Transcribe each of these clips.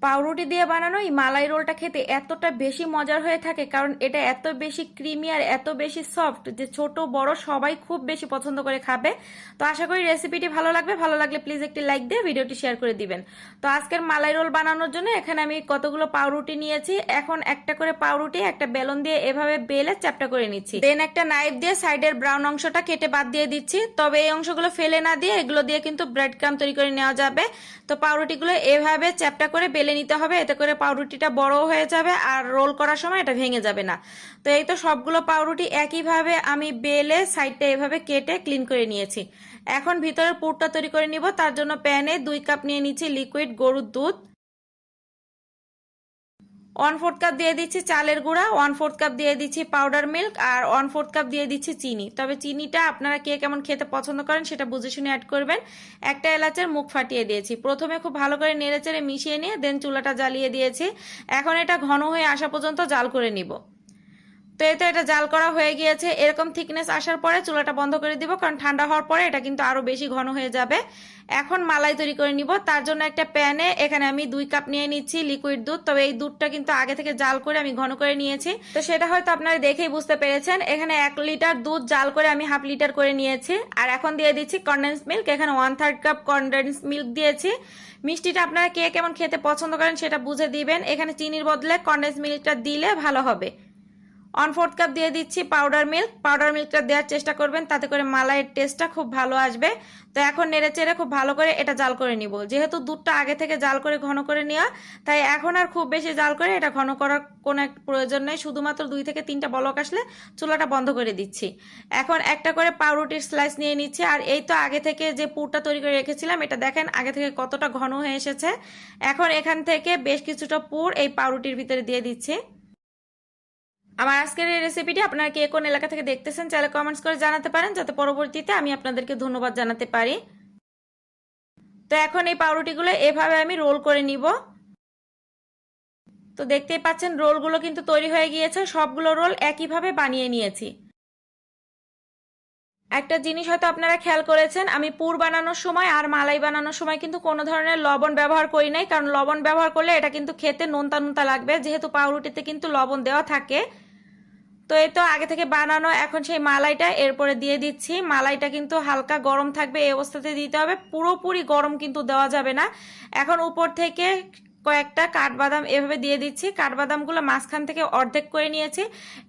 পাউরুটি দিয়ে বানানো এই মালাই রোলটা খেতে এতটা বেশি মজার হয়ে থাকে, কারণ এটা এত বেশি ক্রিমি আর এত বেশি সফট যে ছোট বড় সবাই খুব বেশি পছন্দ করে খাবে। তো আশা করি রেসিপিটি ভালো লাগবে। ভালো লাগলে প্লিজ একটি লাইক দিয়ে ভিডিওটি শেয়ার করে দিবেন। তো আজকের মালাই রোল বানানোর জন্য এখানে আমি কতগুলো পাউরুটি নিয়েছি। এখন একটা করে পাউরুটি একটা বেলন দিয়ে এভাবে বেলে চ্যাপটা করে নিচ্ছি। দেন একটা নাইফ দিয়ে সাইডের ব্রাউন অংশটা কেটে বাদ দিয়ে দিচ্ছি। তবে এই অংশগুলো ফেলে না দিয়ে এগুলো দিয়ে কিন্তু ব্রেড ক্রাম্ব তৈরি করে নেওয়া যাবে। তো পাউরুটিগুলো এভাবে চ্যাপটা করে বেলে নিতে হবে, এতে করে পাউরুটিটা বড় হয়ে যাবে আর রোল করার সময় এটা ভেঙে যাবে না। তো এই তো সবগুলো পাউরুটি একইভাবে আমি বেলে সাইডটা এভাবে কেটে ক্লিন করে নিয়েছি। এখন ভিতরের পুরটা তৈরি করে নিব। তার জন্য প্যানে 2 কাপ নিয়ে নিচ্ছি লিকুইড গরুর দুধ, 1/4 কাপ দিয়ে দিচ্ছি চালের গুঁড়া, 1/4 কাপ দিয়ে দিচ্ছি পাউডার মিল্ক, আর 1/4 কাপ দিয়ে দিচ্ছি চিনি। তবে চিনিটা আপনারা কে কেমন খেতে পছন্দ করেন সেটা বুঝে শুনে অ্যাড করবেন। একটা এলাচের মুখ ফাটিয়ে দিয়েছি। প্রথমে খুব ভালো করে নেড়েচেড়ে মিশিয়ে নিয়ে দেন চুলাটা জ্বালিয়ে দিয়েছি। এখন এটা ঘন হয়ে আসা পর্যন্ত জাল করে নিব। তো এই তো এটা জাল করা হয়ে গিয়েছে। এরকম থিকনেস আসার পরে চুলাটা বন্ধ করে দিব, কারণ ঠান্ডা হওয়ার পরে এটা কিন্তু আরো বেশি ঘন হয়ে যাবে। এখন মালাই তৈরি করে নিব। তার জন্য একটা প্যানে এখানে আমি 2 কাপ নিয়ে নিচ্ছি লিকুইড দুধ। তবে এই দুধটা কিন্তু আগে থেকে জাল করে আমি ঘন করে নিয়েছি। তো সেটা হয়তো আপনারা দেখেই বুঝতে পেরেছেন। এখানে 1 লিটার দুধ জাল করে আমি 1/2 লিটার করে নিয়েছি। আর এখন দিয়ে দিচ্ছি কনডেন্স মিল্ক। এখানে 1/3 কাপ কনডেন্স মিল্ক দিয়েছি। মিষ্টিটা আপনারা কে কেমন খেতে পছন্দ করেন সেটা বুঝে দিবেন। এখানে চিনির বদলে কনডেন্স মিল্কটা দিলে ভালো হবে। 1/4 কাপ দিয়ে দিচ্ছি পাউডার মিল্ক। পাউডার মিল্কটা দেওয়ার চেষ্টা করবেন, তাতে করে মালাইয়ের টেস্টটা খুব ভালো আসবে। তো এখন নেড়ে চেড়ে খুব ভালো করে এটা জাল করে নিব। যেহেতু দুধটা আগে থেকে জাল করে ঘন করে নেওয়া, তাই এখন আর খুব বেশি জাল করে এটা ঘন করার কোনো প্রয়োজন নেই। শুধুমাত্র 2 থেকে 3টা বলক আসলে চুলাটা বন্ধ করে দিচ্ছি। এখন একটা করে পাউরুটির স্লাইস নিয়ে নিচ্ছি। আর এই তো আগে থেকে যে পুরটা তৈরি করে রেখেছিলাম, এটা দেখেন আগে থেকে কতটা ঘন হয়ে এসেছে। এখন এখান থেকে বেশ কিছুটা পুর এই পাউরুটির ভিতরে দিয়ে দিচ্ছি। আমার আজকের এই রেসিপিটি আপনারা কে কোন এলাকা থেকে দেখতেছেন চাইলে কমেন্টস করে জানাতে পারেন, যাতে পরবর্তীতে আমি আপনাদেরকে ধন্যবাদ জানাতে পারি। তো এখন এই পাউরুটিগুলো এভাবে আমি রোল করে নিব। তো দেখতেই পাচ্ছেন রোলগুলো কিন্তু তৈরি হয়ে গিয়েছে। সবগুলো রোল একইভাবে বানিয়ে নিয়েছি। একটা জিনিস হয়তো আপনারা খেয়াল করেছেন, আমি পুর বানানোর সময় আর মালাই বানানোর সময় কিন্তু কোনো ধরনের লবণ ব্যবহার করি নাই, কারণ লবণ ব্যবহার করলে এটা কিন্তু খেতে নোনতা নোনতা লাগবে, যেহেতু পাউরুটিতে কিন্তু লবণ দেওয়া থাকে। তো এই তো আগে থেকে বানানো এখন সেই মালাইটা এরপরে দিয়ে দিচ্ছি। মালাইটা কিন্তু হালকা গরম থাকবে, এই অবস্থাতে দিতে হবে, পুরোপুরি গরম কিন্তু দেওয়া যাবে না। এখন উপর থেকে কয়েকটা কাঠবাদাম এভাবে দিয়ে দিচ্ছি। কাঠবাদামগুলো মাঝখান থেকে অর্ধেক করে নিয়েছি।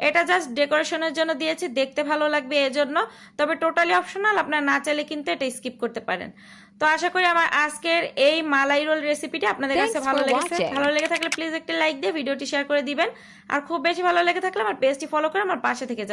এটা জাস্ট ডেকোরেশনের জন্য দিয়েছি, দেখতে ভালো লাগবে এজন্য। তবে টোটালি অপশনাল, আপনারা না চাইলে কিন্তু এটা স্কিপ করতে পারেন। তো আশা করি আমার আজকের এই মালাই রোল রেসিপিটি আপনাদের কাছে ভালো লেগেছে। ভালো লেগে থাকলে প্লিজ একটা লাইক দিয়ে ভিডিওটি শেয়ার করে দিবেন। আর খুব বেশি ভালো লেগে থাকলে আমার পেজটি ফলো করে আমার পাশে থেকে যাবেন।